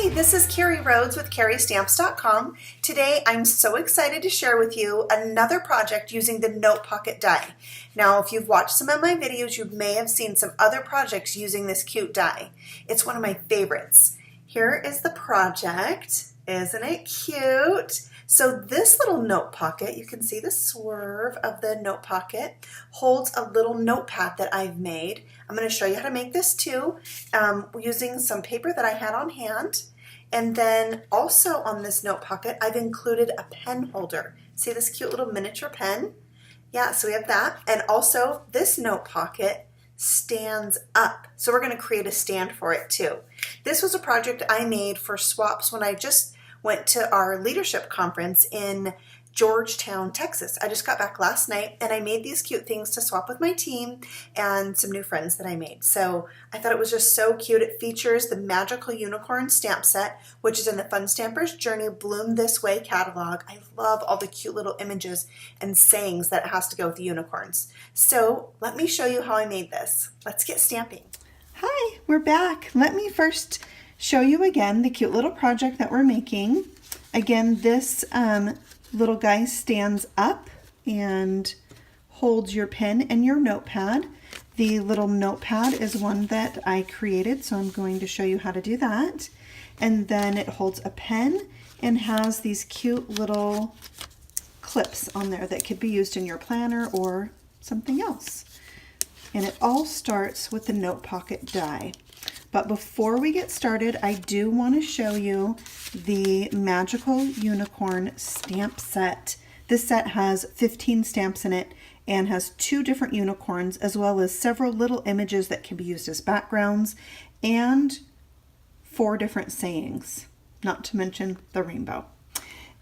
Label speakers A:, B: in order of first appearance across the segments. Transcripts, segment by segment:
A: Hi, this is Carrie Rhoades with CarrieStamps.com. Today I'm so excited to share with you another project using the Note Pocket die. Now if you've watched some of my videos, you may have seen some other projects using this cute die. It's one of my favorites. Here is the project. Isn't it cute? So this little note pocket, you can see the swerve of the note pocket, holds a little notepad that I've made. I'm going to show you how to make this too, using some paper that I had on hand. And then also on this note pocket, I've included a pen holder. See this cute little miniature pen? Yeah, so we have that. And also this note pocket stands up. So we're going to create a stand for it too. This was a project I made for swaps when I just went to our leadership conference in Georgetown, Texas. I just got back last night and I made these cute things to swap with my team and some new friends that I made. So I thought it was just so cute. It features the Magical Unicorn stamp set, which is in the Fun Stamper's Journey Bloom This Way catalog. I love all the cute little images and sayings that it has to go with the unicorns. So let me show you how I made this. Let's get stamping. Hi, we're back. Let me first show you again the cute little project that we're making. Again, this little guy stands up and holds your pen and your notepad. The little notepad is one that I created, so I'm going to show you how to do that. And then it holds a pen and has these cute little clips on there that could be used in your planner or something else. And it all starts with the Note Pocket die. But before we get started, I do want to show you the Magical Unicorn stamp set. This set has 15 stamps in it and has 2 different unicorns, as well as several little images that can be used as backgrounds and 4 different sayings, not to mention the rainbow.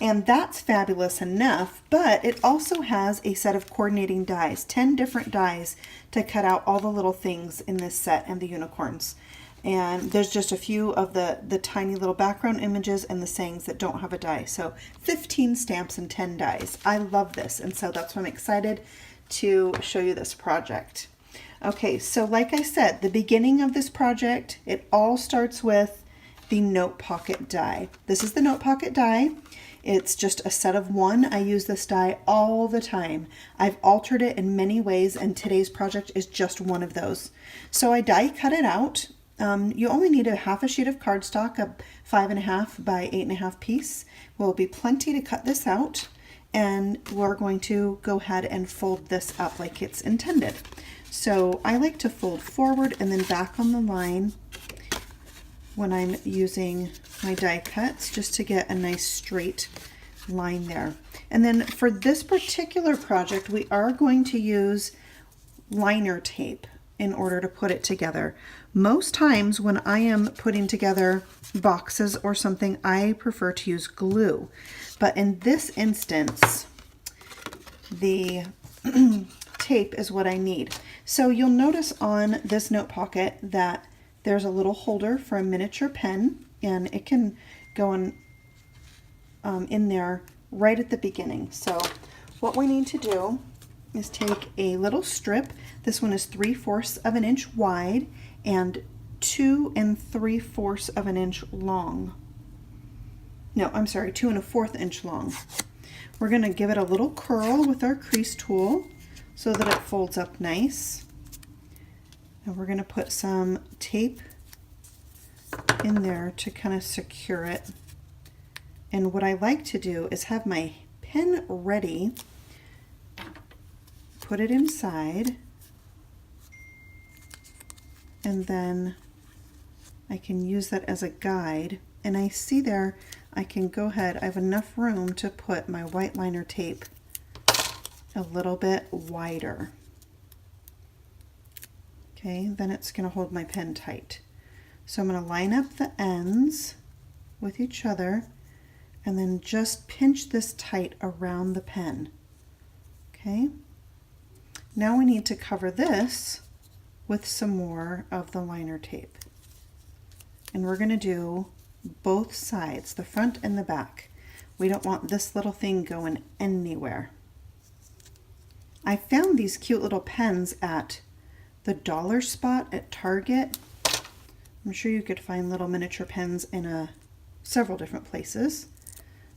A: And that's fabulous enough, but it also has a set of coordinating dies, 10 different dies to cut out all the little things in this set and the unicorns. And there's just a few of the tiny little background images and the sayings that don't have a die. So 15 stamps and 10 dies. I love this, and so that's why I'm excited to show you this project. Okay, so like I said, the beginning of this project, it all starts with the Note Pocket die. This is the Note Pocket die. It's just a set of 1. I use this die all the time. I've altered it in many ways, and today's project is just one of those. So I die cut it out. You only need a half a sheet of cardstock, a 5.5 by 8.5 piece. Will be plenty to cut this out, and we're going to go ahead and fold this up like it's intended. So I like to fold forward and then back on the line when I'm using my die cuts, just to get a nice straight line there. And then for this particular project, we are going to use liner tape in order to put it together. Most times when I am putting together boxes or something, I prefer to use glue. But in this instance, the tape is what I need. So you'll notice on this note pocket that there's a little holder for a miniature pen, and it can go in there right at the beginning. So what we need to do is take a little strip. This one is 3/4 of an inch wide and 2 3/4 of an inch long. No, I'm sorry, 2 1/4 inch long. We're going to give it a little curl with our crease tool so that it folds up nice. And we're going to put some tape in there to kind of secure it. And what I like to do is have my pen ready, put it inside, and then I can use that as a guide. And I see there, I can go ahead, I have enough room to put my white liner tape a little bit wider. Okay, then it's going to hold my pen tight. So I'm going to line up the ends with each other and then just pinch this tight around the pen. Okay, now we need to cover this with some more of the liner tape. And we're going to do both sides, the front and the back. We don't want this little thing going anywhere. I found these cute little pens at the dollar spot at Target. I'm sure you could find little miniature pens in a
B: several different places.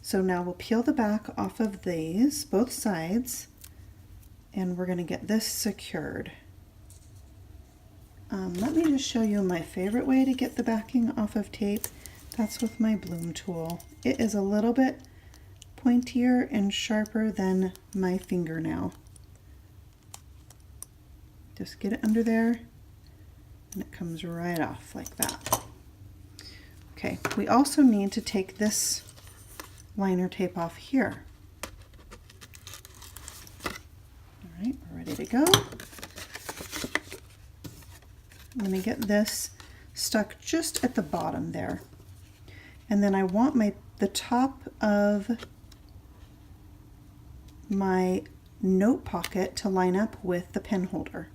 B: So now we'll peel the back off of these, both sides, and we're going to get this secured. Let me just show you my favorite way to get the backing off of tape. That's with my bloom tool. It is a little bit pointier and sharper than my fingernail. Just get it under there and it comes right off like that. Okay, we also need to take this liner tape off here. All right, we're ready to go. I'm going to get this stuck just at the bottom there. And then I want the top of my note pocket to line up with the pen holder.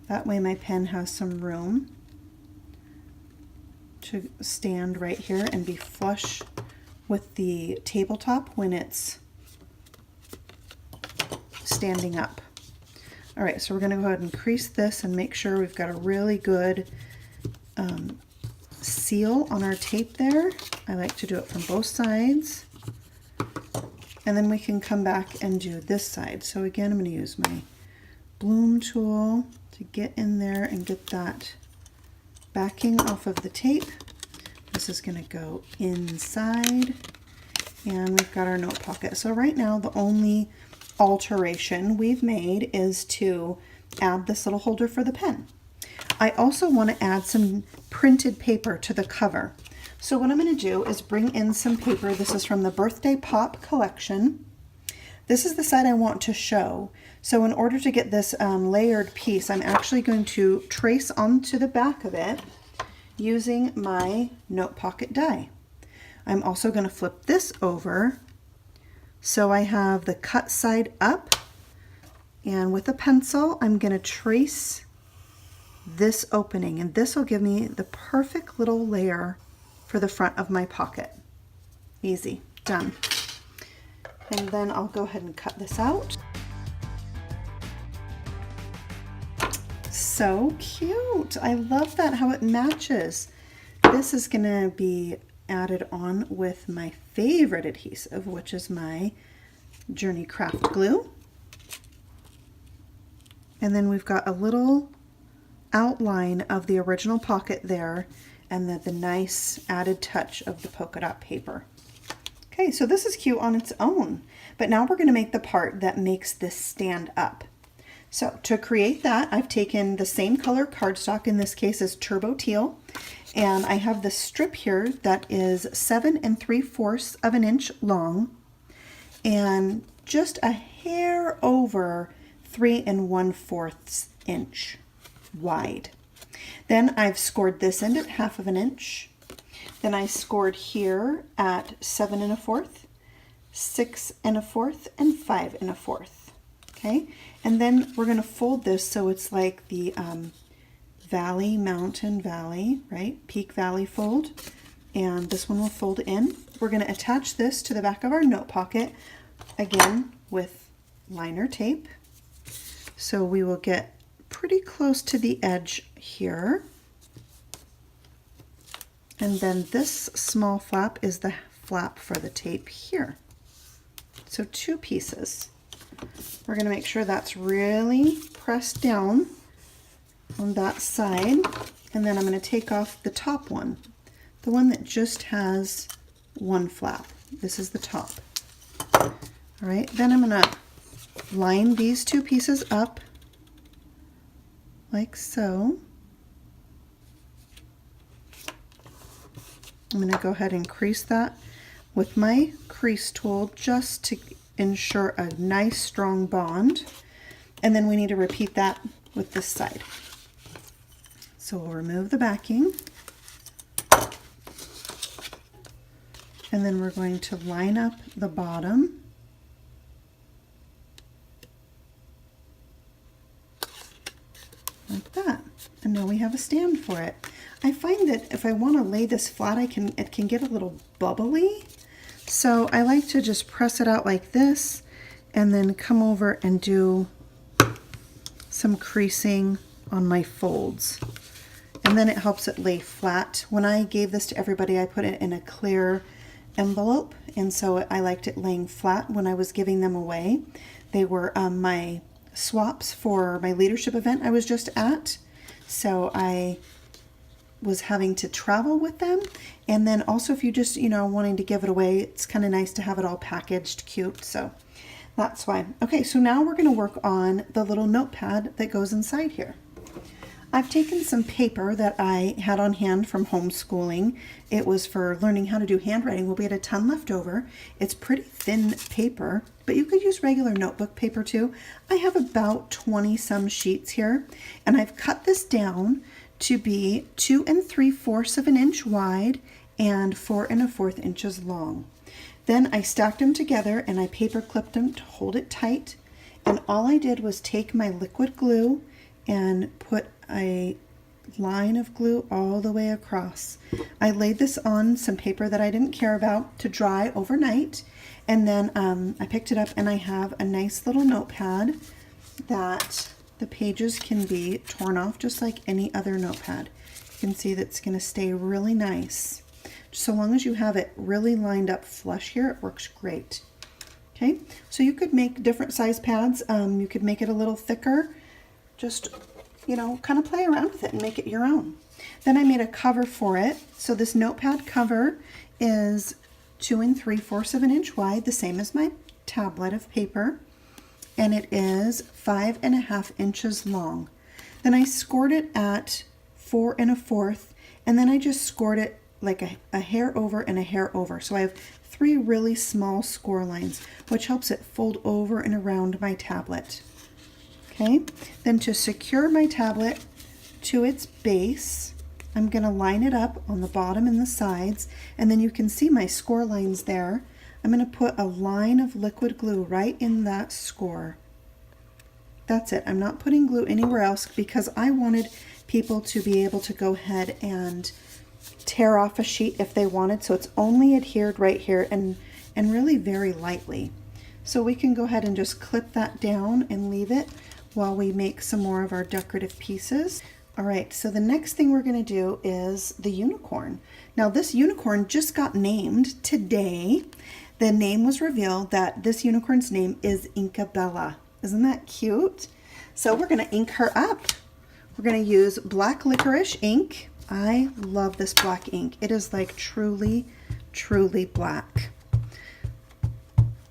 B: That way my pen has some room to stand right here and be flush with the tabletop when it's standing up. All right, so we're going to go ahead and crease this and make sure we've got a really good seal on our tape there. I like to do it from both sides. And then we can come back and do this side. So again, I'm going to use my bloom tool to get in there and get that backing off of the tape. This is going to go inside, and we've got our note pocket. So right now the only alteration we've made is to add this little holder for the pen. I also want to add some printed paper to the cover. So what I'm going to do is bring in some paper. This is from the Birthday Pop collection. This is the side I want to show. So in order to get this layered piece, I'm actually going to trace onto the back of it using my Note Pocket die. I'm also going to flip this over so I have the cut side up, and with a pencil I'm going to trace this opening, and this will give me the perfect little layer for the front of my pocket. Easy, done. And then I'll go ahead and cut this out. So cute. I love that, how it matches. This is going to be added on with my favorite adhesive, which is my Journey Craft glue. And then we've got a little outline of the original pocket there, and then the nice added touch of the polka dot paper. Okay, so this is cute on its own, but now we're going to make the part that makes this stand up. So to create that, I've taken the same color cardstock, in this case is Turbo Teal, and I have this strip here that is 7 3/4 of an inch long and just a hair over 3 1/4 inch wide. Then I've scored this end at 1/2 inch. Then I scored here at 7 1/4, 6 1/4, and 5 1/4. Okay, and then we're going to fold this so it's like the valley, mountain, valley, right? Peak, valley fold. And this one will fold in. We're going to attach this to the back of our note pocket, again with liner tape. So we will get pretty close to the edge here. And then this small flap is the flap for the tape here. So 2 pieces. We're going to make sure that's really pressed down on that side. And then I'm going to take off the top one, the one that just has 1 flap. This is the top. All right, then I'm going to line these 2 pieces up like so. I'm going to go ahead and crease that with my crease tool just to ensure a nice strong bond. And then we need to repeat that with this side. So we'll remove the backing. And then we're going to line up the bottom. Like that. And now we have a stand for it. I find that if I want to lay this flat, it can get a little bubbly. So I like to just press it out like this and then come over and do some creasing on my folds. and then it helps it lay flat. When I gave this to everybody, I put it in a clear envelope, and so I liked it laying flat when I was giving them away. They were my swaps for my leadership event I was just at, so I was having to travel with them. And then also if you just, wanting to give it away, it's kind of nice to have it all packaged cute. So that's why. Okay, so now we're going to work on the little notepad that goes inside here. I've taken some paper that I had on hand from homeschooling. It was for learning how to do handwriting. Well, we had a ton left over. It's pretty thin paper, but you could use regular notebook paper too. I have about 20 some sheets here, and I've cut this down to be 2 3/4 of an inch wide and 4 1/4 inches long. Then I stacked them together and I paper clipped them to hold it tight. And all I did was take my liquid glue and put a line of glue all the way across. I laid this on some paper that I didn't care about to dry overnight, and then I picked it up and I have a nice little notepad that the pages can be torn off just like any other notepad. You can see that's going to stay really nice. So long as you have it really lined up flush here, it works great. Okay, so you could make different size pads. You could make it a little thicker. Just, kind of play around with it and make it your own. Then I made a cover for it. So this notepad cover is 2 3/4 of an inch wide, the same as my tablet of paper. And it is 5 1/2 inches long. Then I scored it at 4 1/4, and then I just scored it like a hair over and a hair over. So I have 3 really small score lines, which helps it fold over and around my tablet. Okay, then to secure my tablet to its base, I'm going to line it up on the bottom and the sides, and then you can see my score lines there. I'm going to put a line of liquid glue right in that score. That's it. I'm not putting glue anywhere else because I wanted people to be able to go ahead and tear off a sheet if they wanted, so it's only adhered right here and really very lightly. So we can go ahead and just clip that down and leave it while we make some more of our decorative pieces. All right, so the next thing we're going to do is the unicorn. Now this unicorn just got named today. The name was revealed that this unicorn's name is Inkabella. Isn't that cute? So we're going to ink her up. We're going to use black licorice ink. I love this black ink. It is like truly, truly black.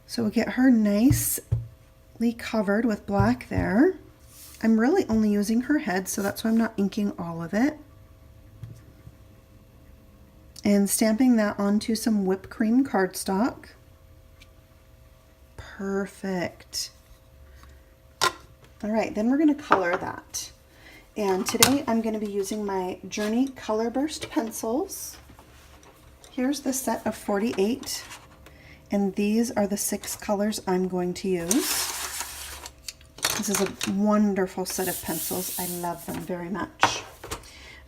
B: So we'll get her nicely covered with black there. I'm really only using her head, so that's why I'm not inking all of it. And stamping that onto some whipped cream cardstock. Perfect. All right, then we're going to color that. And today I'm going to be using my Journey Color Burst pencils. Here's the set of 48, and these are the 6 colors I'm going to use. This is a wonderful set of pencils. I love them very much.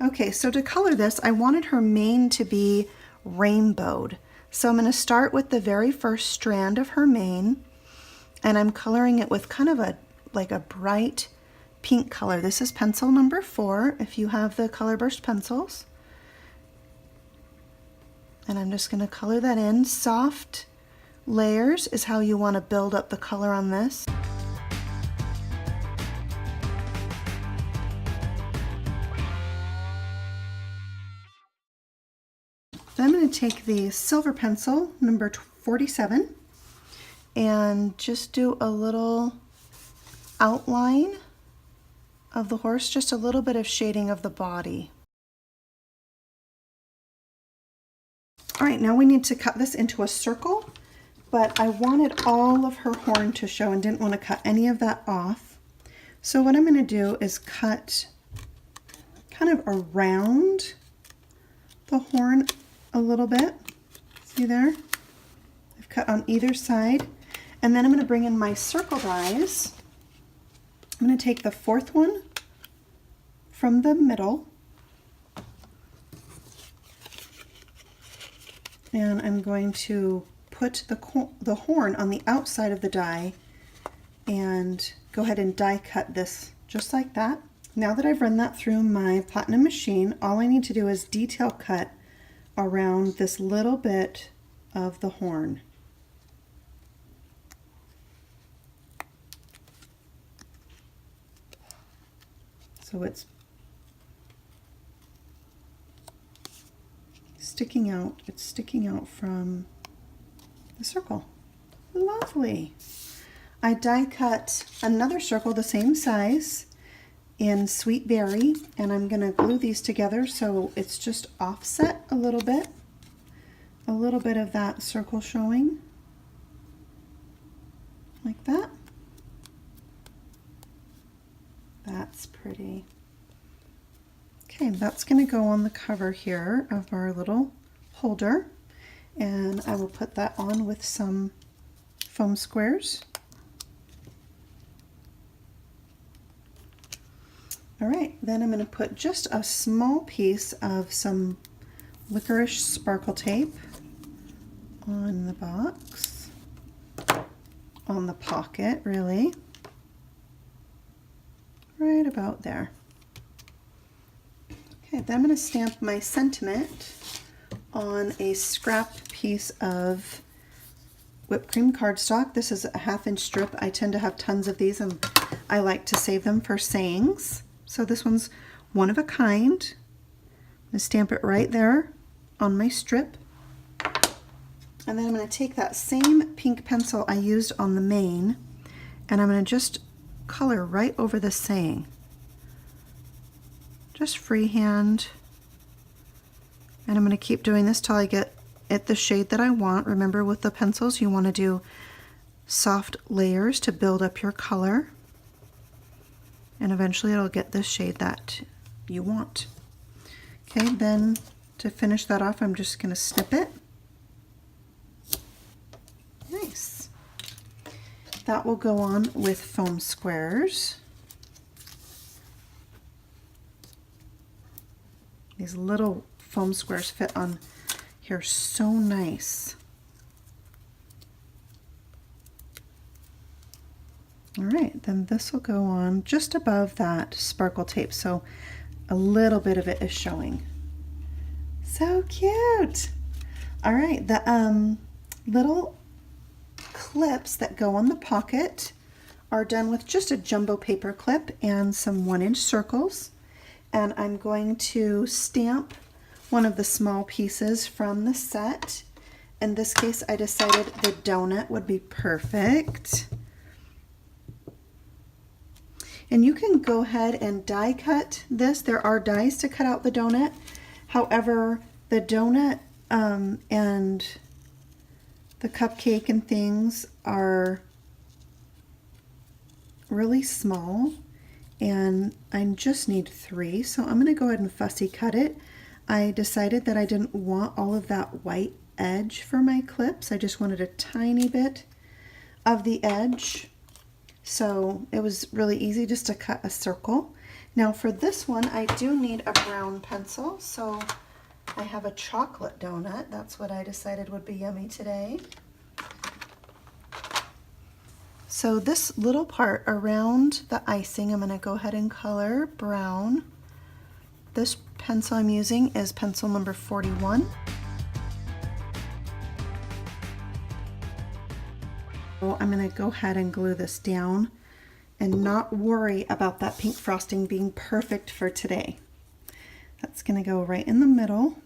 B: Okay, so to color this, I wanted her mane to be rainbowed. So I'm going to start with the very first strand of her mane, and I'm coloring it with kind of a bright pink color. This is pencil number 4 if you have the Color Burst pencils. And I'm just going to color that in. Soft layers is how you want to build up the color on this. Then I'm going to take the silver pencil, number 47, and just do a little outline of the horse, just a little bit of shading of the body. All right, now we need to cut this into a circle, but I wanted all of her horn to show and didn't want to cut any of that off. So what I'm going to do is cut kind of around the horn a little bit. See there? I've cut on either side. And then I'm going to bring in my circle dies. I'm going to take the 4th one from the middle, and I'm going to put the horn on the outside of the die and go ahead and die cut this just like that. Now that I've run that through my platinum machine, all I need to do is detail cut around this little bit of the horn. So it's sticking out from the circle. Lovely. I die cut another circle the same size in Sweet Berry, and I'm gonna glue these together so it's just offset a little bit of that circle showing, like that. That's pretty. Okay, that's gonna go on the cover here of our little holder, and I will put that on with some foam squares. All right, then I'm going to put just a small piece of some licorice sparkle tape on the box, on the pocket really, right about there. Okay, then I'm going to stamp my sentiment on a scrap piece of whipped cream cardstock. This is a 1/2 inch strip. I tend to have tons of these and I like to save them for sayings. So this one's one of a kind. I'm going to stamp it right there on my strip. And then I'm going to take that same pink pencil I used on the mane and I'm going to just color right over the saying. Just freehand. And I'm going to keep doing this till I get it the shade that I want. Remember, with the pencils you want to do soft layers to build up your color. And eventually it'll get the shade that you want. Okay, then to finish that off, I'm just going to snip it. Nice. That will go on with foam squares. These little foam squares fit on here so nice. All right, then this will go on just above that sparkle tape, so a little bit of it is showing. So cute. All right, the little clips that go on the pocket are done with just a jumbo paper clip and some 1-inch circles. And I'm going to stamp one of the small pieces from the set. In this case, I decided the donut would be perfect. And you can go ahead and die cut this. There are dies to cut out the donut. However, the donut and the cupcake and things are really small, and I just need 3, so I'm going to go ahead and fussy cut it. I decided that I didn't want all of that white edge for my clips. I just wanted a tiny bit of the edge. So it was really easy just to cut a circle. Now for this one, I do need a brown pencil. So I have a chocolate donut. That's what I decided would be yummy today. So this little part around the icing, I'm going to go ahead and color brown. This pencil I'm using is pencil number 41. I'm going to go ahead and glue this down and not worry about that pink frosting being perfect for today. That's going to go right in the middle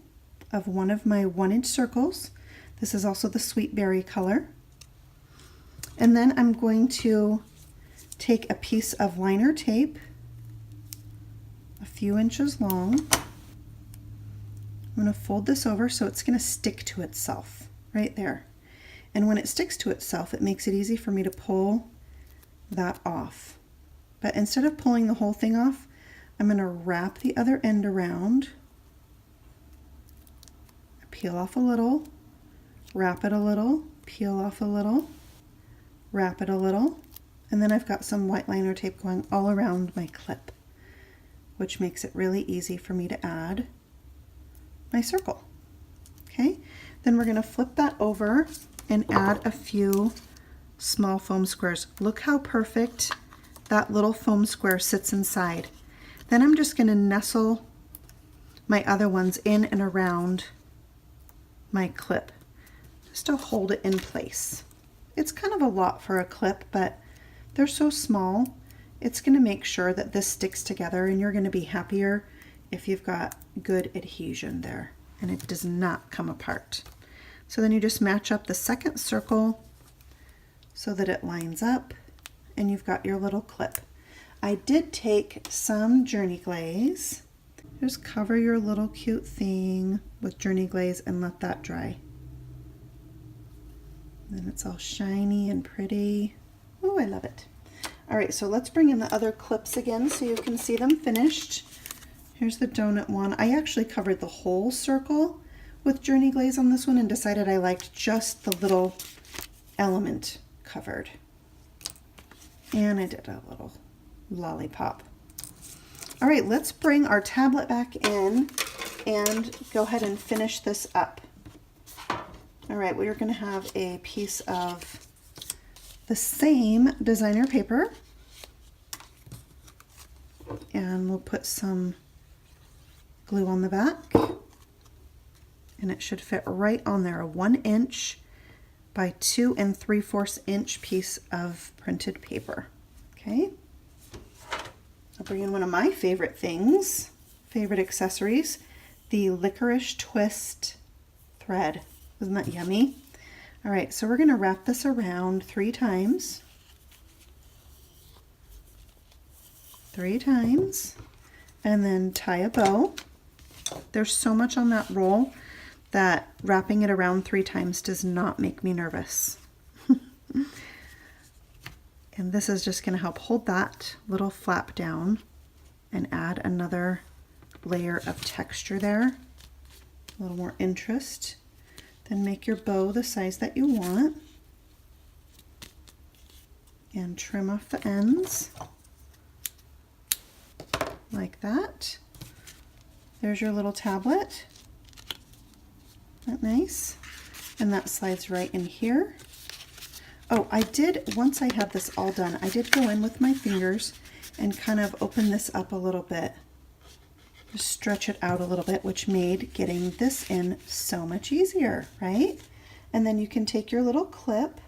B: of one of my 1-inch circles. This is also the Sweet Berry color. And then I'm going to take a piece of liner tape, a few inches long. I'm going to fold this over so it's going to stick to itself right there. And when it sticks to itself, it makes it easy for me to pull that off. But instead of pulling the whole thing off, I'm going to wrap the other end around, peel off a little, wrap it a little, peel off a little, wrap it a little, and then I've got some white liner tape going all around my clip, which makes it really easy for me to add my circle. Okay, then we're going to flip that over and add a few small foam squares. Look how perfect that little foam square sits inside. Then I'm just going to nestle my other ones in and around my clip just to hold it in place. It's kind of a lot for a clip, but they're so small. It's going to make sure that this sticks together, and you're going to be happier if you've got good adhesion there and it does not come apart. So then you just match up the second circle so that it lines up and you've got your little clip. I did take some Journey Glaze. Just cover your little cute thing with Journey Glaze and let that dry. Then it's all shiny and pretty. Oh, I love it. All right, so let's bring in the other clips again so you can see them finished. Here's the donut one. I actually covered the whole circle with Journey Glaze on this one and decided I liked just the little element covered. And I did a little lollipop. All right, let's bring our tablet back in and go ahead and finish this up. All right, we're going to have a piece of the same designer paper, and we'll put some glue on the back, and it should fit right on there. A 1 inch by 2 3/4 inch piece of printed paper. Okay, I'll bring in one of my favorite things, favorite accessories, the licorice twist thread. Isn't that yummy? All right, so we're going to wrap this around 3 times. 3 times, and then tie a bow. There's so much on that roll that wrapping it around 3 times does not make me nervous. And this is just going to help hold that little flap down and add another layer of texture there, a little more interest. Then make your bow the size that you want and trim off the ends like that. There's your little tablet. Isn't that nice? And that slides right in here. Oh, I did, once I had this all done, I did go in with my fingers and kind of open this up a little bit. Just stretch it out a little bit, which made getting this in so much easier, right? And then you can take your little clip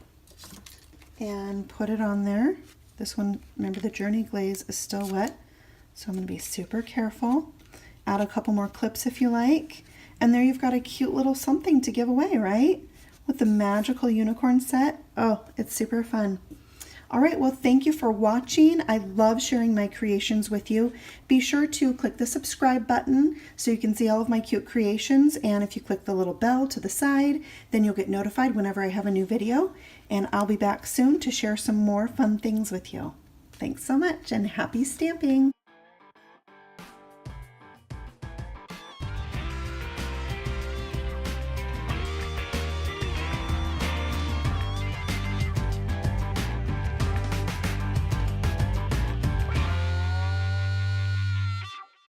B: and put it on there. This one, remember the Journey Glaze is still wet, so I'm going to be super careful. Add a couple more clips if you like. And there you've got a cute little something to give away, right? With the magical unicorn set. Oh, it's super fun. All right, well, thank you for watching. I love sharing my creations with you. Be sure to click the subscribe button so you can see all of my cute creations. And if you click the little bell to the side, then you'll get notified whenever I have a new video. And I'll be back soon to share some more fun things with you. Thanks so much and happy stamping.